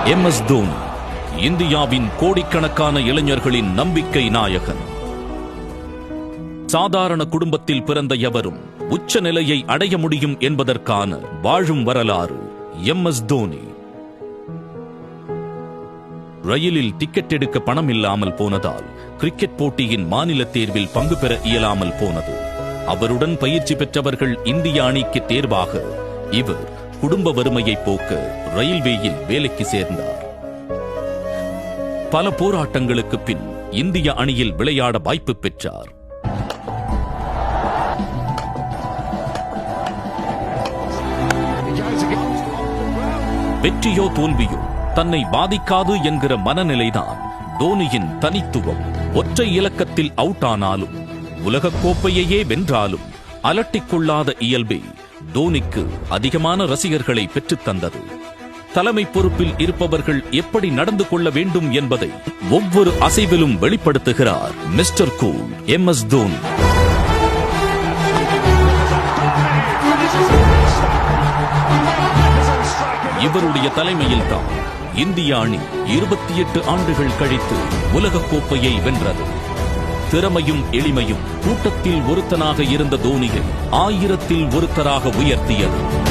MS Dhoni, இந்தியாவின் கோடிக்கணக்கான இளைஞர்களின் நம்பிக்கை நாயகன். சாதாரண குடும்பத்தில் பிறந்த எவரும் உச்ச நிலையை அடைய முடியும் என்பதற்கான வாழும் வரலாறு MS தோனி. ரயிலில் டிக்கெட் எடுக்க பணம் இல்லாமல் போனதால் கிரிக்கெட் போட்டியின் மாநில தேர்வில் பங்கு பெற இயலாமல் போனது. அவருடன் பயிற்சி பெற்றவர்கள் இந்திய அணிக்கு தேர்வாக இவர் குடும்ப வறுமையை போக்க ரயில்வேயில் வேலைக்கு சேர்ந்தார். பல போராட்டங்களுக்கு பின் இந்திய அணியில் விளையாட வாய்ப்பு பெற்றார். வெற்றியோ தோல்வியோ தன்னை பாதிக்காது என்கிற மனநிலைதான் தோனியின் தனித்துவம். ஒற்றை இலக்கத்தில் அவுட் ஆனாலும் உலகக் கோப்பையையே வென்றாலும் அலட்டிக்கொள்ளாத இயல்பே தோனிக்கு அதிகமான ரசிகர்களை பெற்றுத் தந்தது. தலைமை பொறுப்பில் இருப்பவர்கள் எப்படி நடந்து கொள்ள வேண்டும் என்பதை ஒவ்வொரு அசைவிலும் வெளிப்படுத்துகிறார் மிஸ்டர் கூல் MS தோனி. இவருடைய தலைமையில் தான் இந்திய அணி 28 ஆண்டுகள் கழித்து உலகக் கோப்பையை வென்றது. திறமையும் எளிமையும் கூட்டத்தில் ஒருத்தனாக இருந்த தோனியை 1000-ல் ஒருத்தராக உயர்த்தியது.